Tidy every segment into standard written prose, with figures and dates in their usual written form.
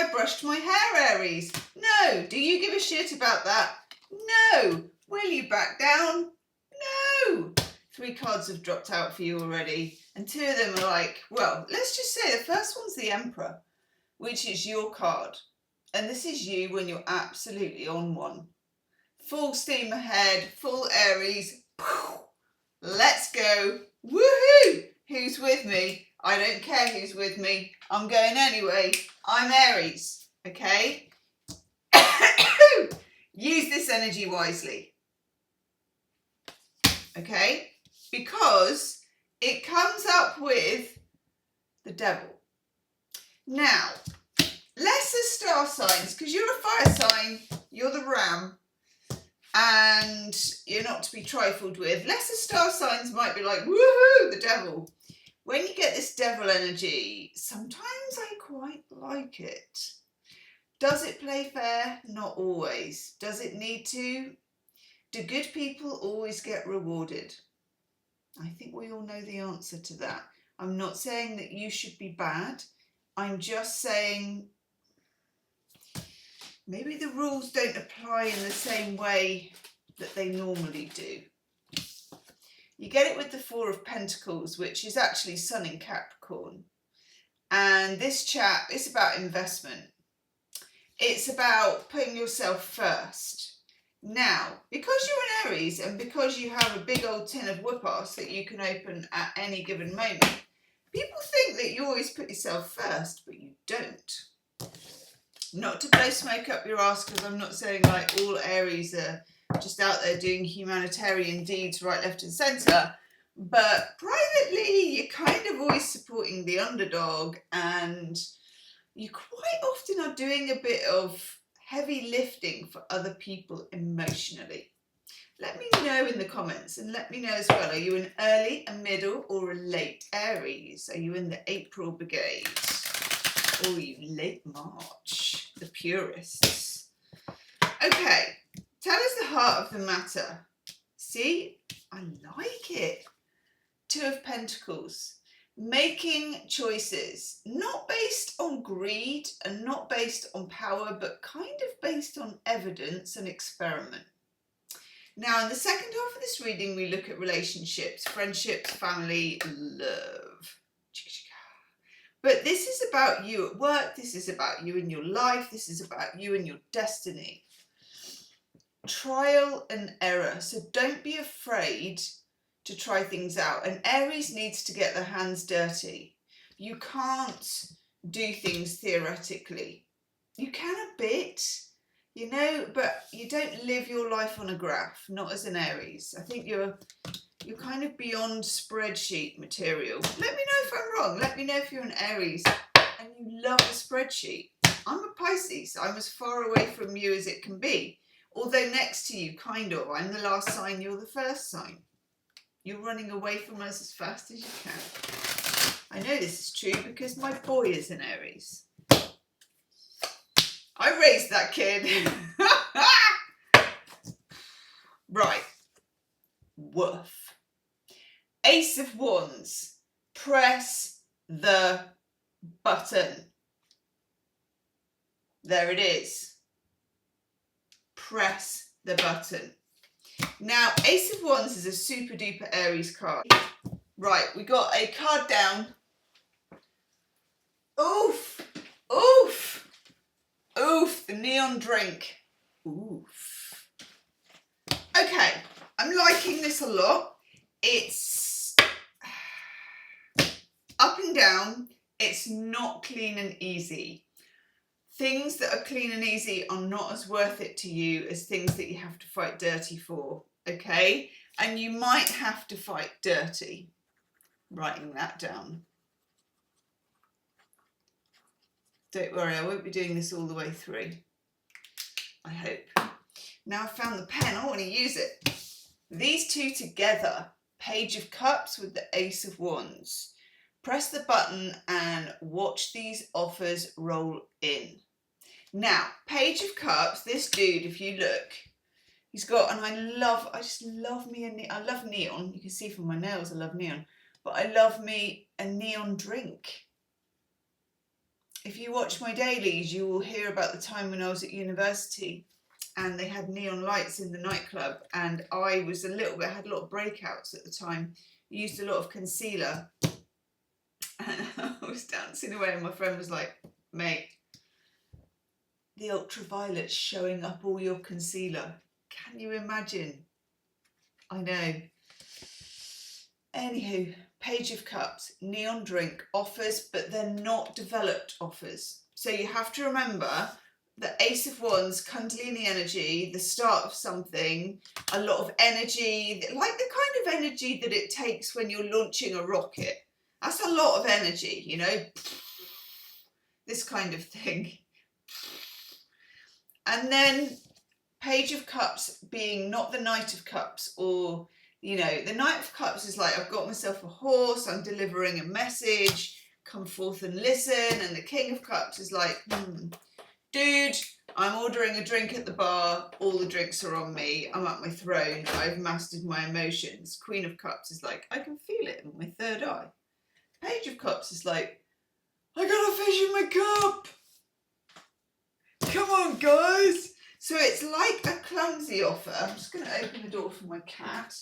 I brushed my hair, Aries? No. Do you give a shit about that? No. Will you back down? No. 3 cards have dropped out for you already, and 2 of them are like, well, let's just say the first one's the Emperor, which is your card. And this is you when you're absolutely on one. Full steam ahead, full Aries. Let's go. Woohoo! Who's with me? I don't care who's with me. I'm going anyway. I'm Aries, okay? Use this energy wisely, okay? Because it comes up with the Devil. Now, lesser star signs, because you're a fire sign, you're the Ram, and you're not to be trifled with. Lesser star signs might be like, woohoo, the Devil. When you get this Devil energy, sometimes I quite like it. Does it play fair? Not always. Does it need to? Do good people always get rewarded? I think we all know the answer to that. I'm not saying that you should be bad. I'm just saying maybe the rules don't apply in the same way that they normally do. You get it with the 4 of Pentacles, which is actually Sun in Capricorn. And this chap, it's about investment. It's about putting yourself first. Now, because you're an Aries and because you have a big old tin of whoop-ass that you can open at any given moment, people think that you always put yourself first, but you don't. Not to blow smoke up your ass, because I'm not saying like all Aries are just out there doing humanitarian deeds right, left and centre, but privately you're kind of always supporting the underdog, and you quite often are doing a bit of heavy lifting for other people emotionally. Let me know in the comments, and let me know as well, are you an early, a middle or a late Aries? Are you in the April brigade? Or are you late March? The purists. Okay, tell us the heart of the matter. See, I like it. 2 of Pentacles. Making choices, not based on greed and not based on power, but kind of based on evidence and experiment. Now, in the second half of this reading, we look at relationships, friendships, family, love. But this is about you at work. This is about you in your life. This is about you and your destiny. Trial and error. So don't be afraid to try things out. And Aries needs to get their hands dirty. You can't do things theoretically. You can a bit, you know, but you don't live your life on a graph, not as an Aries. I think you're kind of beyond spreadsheet material. Let me know if I'm wrong. Let me know if you're an Aries and you love a spreadsheet. I'm a Pisces. I'm as far away from you as it can be. Although next to you, kind of. I'm the last sign, you're the first sign. You're running away from us as fast as you can. I know this is true because my boy is an Aries. I raised that kid. Right. Woof. Ace of Wands. Press the button. There it is. Press the button. Now, Ace of Wands is a super duper Aries card. Right, we got a card down. Oof, oof, oof, the neon drink. Oof. Okay, I'm liking this a lot. It's up and down. It's not clean and easy. Things that are clean and easy are not as worth it to you as things that you have to fight dirty for, okay? And you might have to fight dirty. Writing that down. Don't worry, I won't be doing this all the way through. I hope. Now I've found the pen, I want to use it. These 2 together, Page of Cups with the Ace of Wands. Press the button and watch these offers roll in. Now, Page of Cups, this dude, if you look, he's got, and I just love me, I love neon. You can see from my nails, I love neon. But I love me a neon drink. if you watch my dailies, you will hear about the time when I was at university and they had neon lights in the nightclub, and I was had a lot of breakouts at the time, used a lot of concealer, and I was dancing away and my friend was like, mate, the ultraviolet's showing up all your concealer. Can you imagine? I know. Anywho, Page of Cups, neon drink offers, but they're not developed offers. So you have to remember the Ace of Wands, Kundalini energy, the start of something, a lot of energy, like the kind of energy that it takes when you're launching a rocket. That's a lot of energy, you know, this kind of thing. And then Page of Cups being not the Knight of Cups, or, you know, the Knight of Cups is like, I've got myself a horse, I'm delivering a message, come forth and listen. And the King of Cups is like, dude, I'm ordering a drink at the bar, all the drinks are on me, I'm at my throne, I've mastered my emotions. Queen of Cups is like, I can feel it in my third eye. Page of Cups is like, I got a fish in my cup. Come on, guys. So it's like a clumsy offer. I'm just going to open the door for my cat.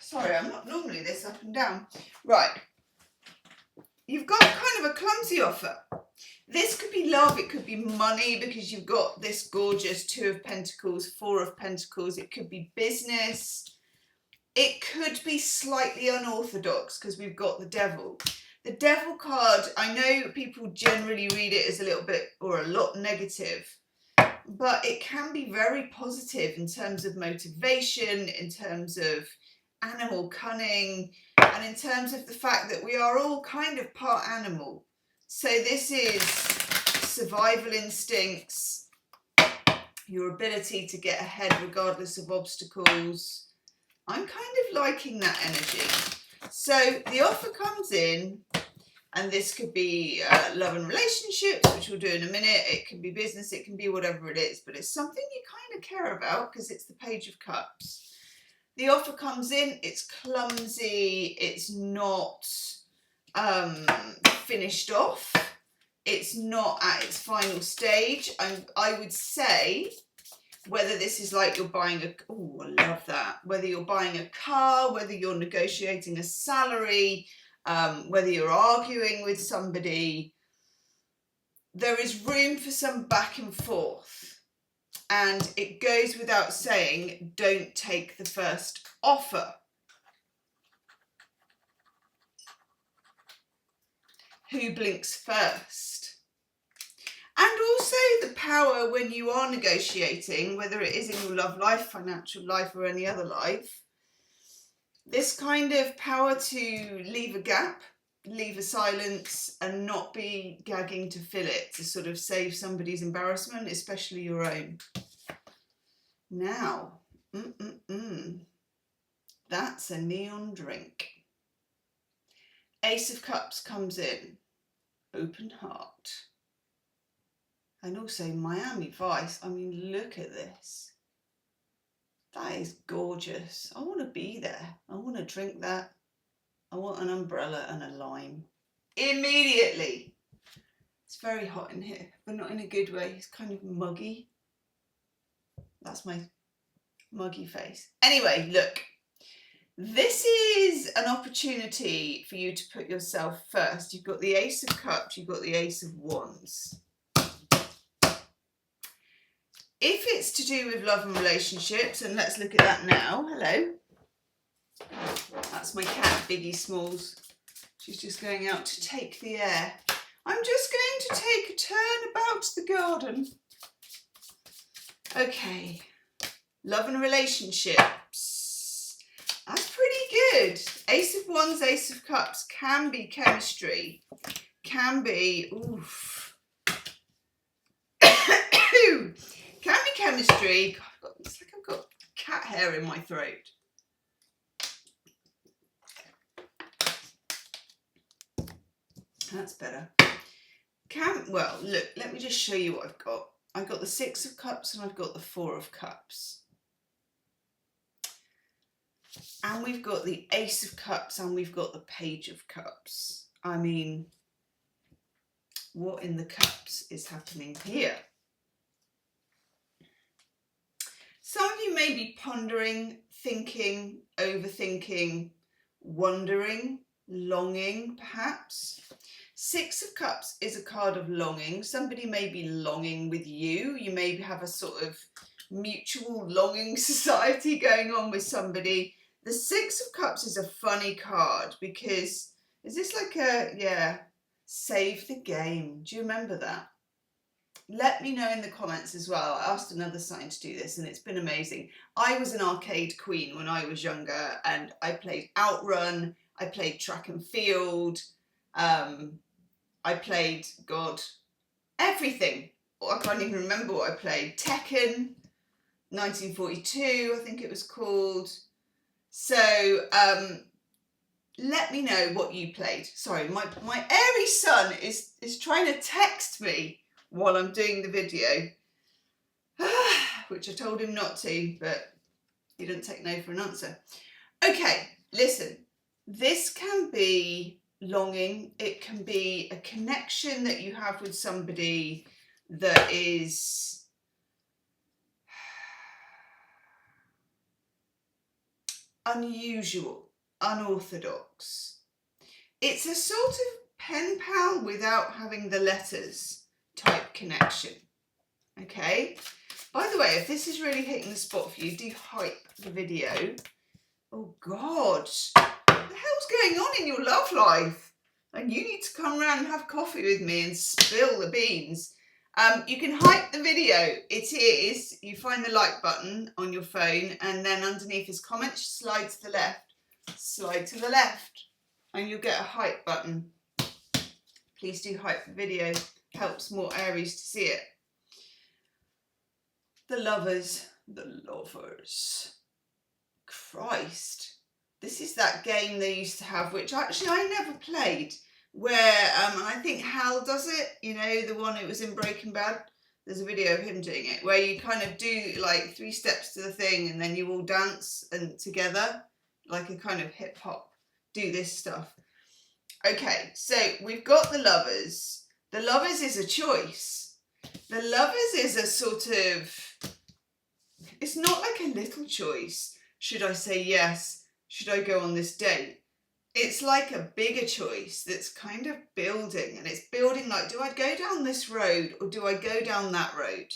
Sorry, I'm not normally this up and down. Right. You've got kind of a clumsy offer. This could be love, it could be money, because you've got this gorgeous Two of Pentacles, Four of Pentacles. It could be business. It could be slightly unorthodox because we've got the Devil. The Devil card, I know people generally read it as a little bit or a lot negative, but it can be very positive in terms of motivation, in terms of animal cunning, and in terms of the fact that we are all kind of part animal. So this is survival instincts, your ability to get ahead regardless of obstacles. I'm kind of liking that energy. So the offer comes in, and this could be love and relationships, which we'll do in a minute. It can be business, it can be whatever it is, but it's something you kind of care about because it's the Page of Cups. The offer comes in, it's clumsy, it's not finished off, it's not at its final stage. I would say, whether this is like you're buying a, oh, I love that, whether you're buying a car, whether you're negotiating a salary, whether you're arguing with somebody, there is room for some back and forth. And it goes without saying, don't take the first offer. Who blinks first? And also the power when you are negotiating, whether it is in your love life, financial life, or any other life, this kind of power to leave a gap, leave a silence, and not be gagging to fill it, to sort of save somebody's embarrassment, especially your own. Now, that's a neon drink. Ace of Cups comes in, open heart. And also Miami Vice. I mean, look at this. That is gorgeous. I want to be there. I want to drink that. I want an umbrella and a lime. Immediately. It's very hot in here, but not in a good way. It's kind of muggy. That's my muggy face. Anyway, look. This is an opportunity for you to put yourself first. You've got the Ace of Cups, you've got the Ace of Wands. If it's to do with love and relationships, and let's look at that now. Hello. That's my cat, Biggie Smalls. She's just going out to take the air. I'm just going to take a turn about the garden. Okay. Love and relationships. That's pretty good. Ace of Wands, Ace of Cups can be chemistry. Can be, oof. Can be chemistry. God, it's like I've got cat hair in my throat. That's better. Well, look, let me just show you what I've got. I've got the Six of Cups and I've got the Four of Cups. And we've got the Ace of Cups and we've got the Page of Cups. I mean, What in the cups is happening here? Some of you may be pondering, thinking, overthinking, wondering, longing perhaps. Six of Cups is a card of longing. Somebody may be longing with you. You may have a sort of mutual longing society going on with somebody. The Six of Cups is a funny card because, is this like a, yeah, save the game. Do you remember that? Let me know in the comments as well. I asked another sign to do this and it's been amazing. I was an arcade queen when I was younger and I played Outrun, I played track and field, I played, God, everything. I can't even remember what I played. Tekken, 1942, I think it was called. So let me know what you played. Sorry, my Aries sun is trying to text me while I'm doing the video, which I told him not to, but he didn't take no for an answer. Okay, listen, this can be longing. It can be a connection that you have with somebody that is unusual, unorthodox. It's a sort of pen pal without having the letters type connection. Okay, by the way, if this is really hitting the spot for you, do hype the video. Oh God, what the hell's going on in your love life? And you need to come around and have coffee with me and spill the beans. You can hype the video. It is, you find the like button on your phone and then underneath his comment, slide to the left, and you'll get a hype button. Please do hype the video. Helps more Aries to see it. The lovers. Christ. This is that game they used to have, which actually I never played, where I think Hal does it, you know, the one who was in Breaking Bad. There's a video of him doing it, where you kind of do like 3 steps to the thing and then you all dance and together, like a kind of hip hop, do this stuff. Okay, so we've got the lovers. The lovers is a choice. The lovers is a sort of, it's not like a little choice. Should I say yes? Should I go on this date? It's like a bigger choice that's kind of building, and it's building like, do I go down this road or do I go down that road?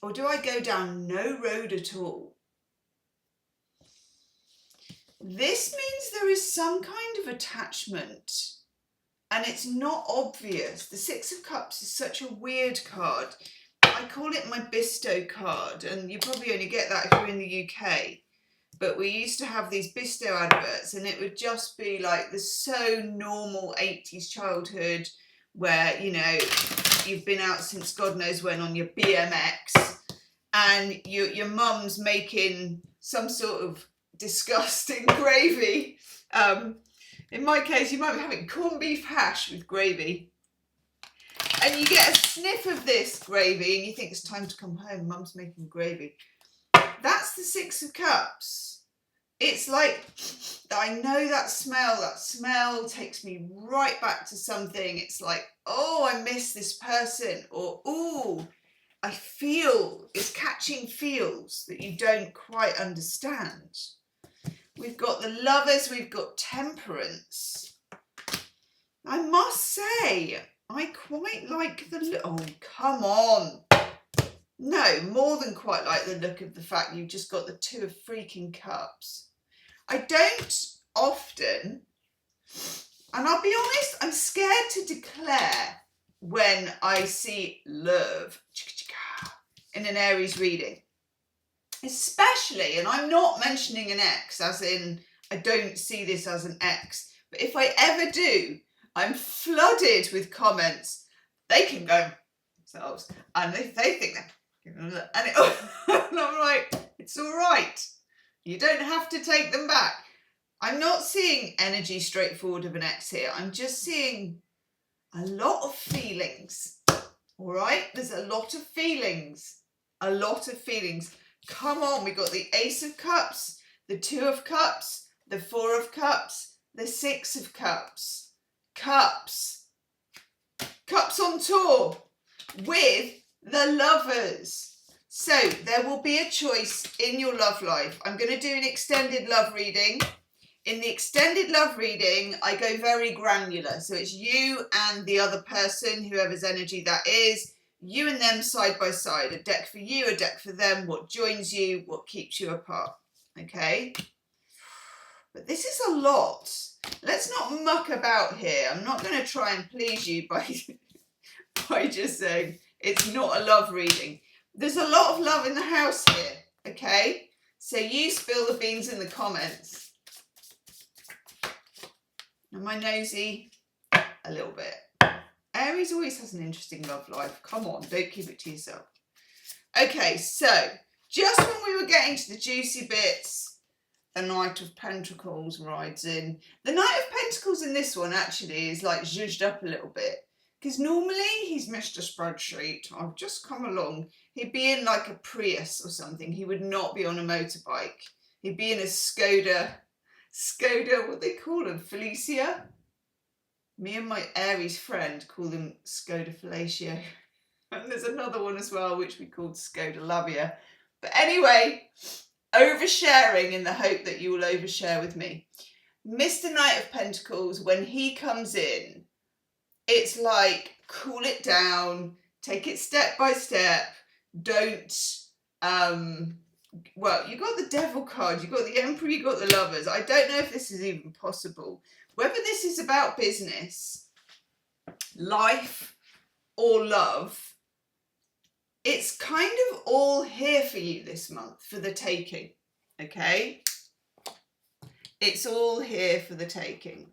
Or do I go down no road at all? This means there is some kind of attachment. And it's not obvious. The Six of Cups is such a weird card. I call it my Bisto card, and you probably only get that if you're in the UK. But we used to have these Bisto adverts, and it would just be like the so normal 80s childhood where, you know, you've been out since God knows when on your BMX, and your mum's making some sort of disgusting gravy. In my case, you might be having corned beef hash with gravy. And you get a sniff of this gravy and you think it's time to come home. Mum's making gravy. That's the Six of Cups. It's like, I know that smell. That smell takes me right back to something. It's like, oh, I miss this person. Or, oh, I feel, it's catching feels that you don't quite understand. We've got the lovers, we've got temperance. I must say, I quite like the, oh, come on. No, more than quite like the look of the fact you've just got the Two of freaking Cups. I don't often, and I'll be honest, I'm scared to declare when I see love in an Aries reading. Especially, and I'm not mentioning an ex, as in I don't see this as an ex, but if I ever do, I'm flooded with comments. They can go themselves, and if they think that, and I'm like, it's all right. You don't have to take them back. I'm not seeing energy straightforward of an ex here. I'm just seeing a lot of feelings. All right, there's a lot of feelings. A lot of feelings. Come on, we got the Ace of Cups, the Two of Cups, the Four of Cups, the Six of Cups. Cups. Cups on tour with the Lovers. So there will be a choice in your love life. I'm going to do an extended love reading. In the extended love reading, I go very granular. So it's you and the other person, whoever's energy that is, you and them side by side. A deck for you, a deck for them, what joins you, what keeps you apart. Okay? But this is a lot. Let's not muck about here. I'm not going to try and please you by just saying it's not a love reading. There's a lot of love in the house here. Okay? So you spill the beans in the comments. Am I nosy? A little bit. Aries always has an interesting love life. Come on, don't keep it to yourself. Okay, so just when we were getting to the juicy bits, the Knight of Pentacles rides in. The Knight of Pentacles in this one actually is like zhuzhed up a little bit. Because normally he's Mr. Spreadsheet. I've just come along. He'd be in like a Prius or something. He would not be on a motorbike. He'd be in a Skoda, what they call them, Felicia. Me and my Aries friend call them Skoda Fellatio. And there's another one as well, which we called Skoda Lavia. But anyway, oversharing in the hope that you will overshare with me. Mr. Knight of Pentacles, when he comes in, it's like, cool it down, take it step by step, don't, well, you got the Devil card, you got the Emperor, you got the Lovers. I don't know if this is even possible. Whether this is about business, life, or love, it's kind of all here for you this month for the taking, okay? It's all here for the taking.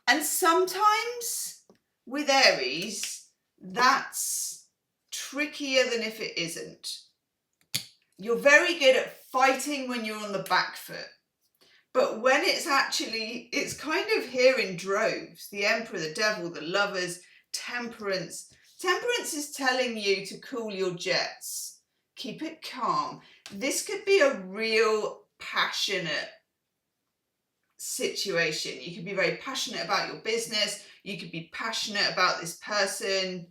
And sometimes with Aries, that's trickier than if it isn't. You're very good at fighting when you're on the back foot. But when it's actually, it's kind of here in droves. The Emperor, the Devil, the Lovers, Temperance. Temperance is telling you to cool your jets. Keep it calm. This could be a real passionate situation. You could be very passionate about your business. You could be passionate about this person.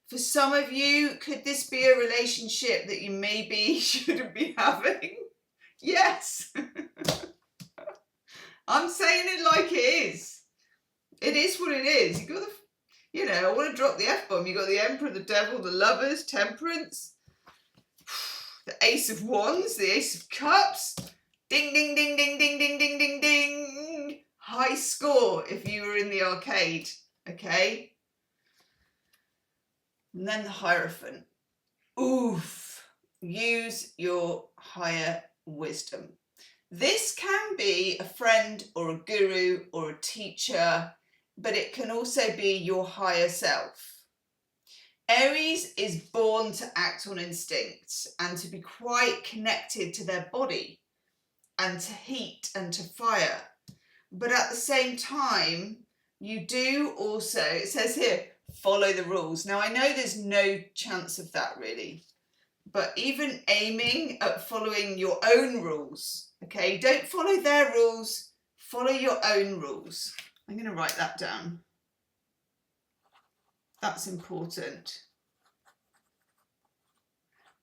For some of you, could this be a relationship that you maybe shouldn't be having? Yes. I'm saying it like it is. It is what it is. You got the, you know, I want to drop the F-bomb. You got the Emperor, the Devil, the Lovers, Temperance, the Ace of Wands, the Ace of Cups. Ding, ding, ding, ding, ding, ding, ding, ding, ding. High score if you were in the arcade, okay? And then the Hierophant. Oof. Use your higher wisdom. This can be a friend or a guru or a teacher, but it can also be your higher self. Aries is born to act on instinct and to be quite connected to their body and to heat and to fire. But at the same time, you do also, it says here, follow the rules. Now, I know there's no chance of that really, but even aiming at following your own rules, okay? Don't follow their rules, follow your own rules. I'm going to write that down. That's important.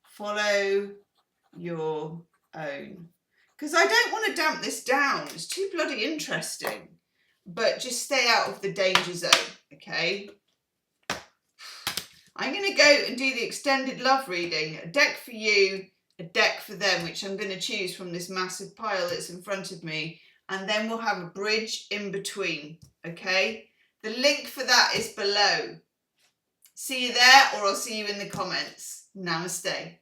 Follow your own. Because I don't want to damp this down. It's too bloody interesting. But just stay out of the danger zone, okay? I'm going to go and do the extended love reading. A deck for you, a deck for them, which I'm going to choose from this massive pile that's in front of me. And then we'll have a bridge in between, okay? The link for that is below. See you there, or I'll see you in the comments. Namaste.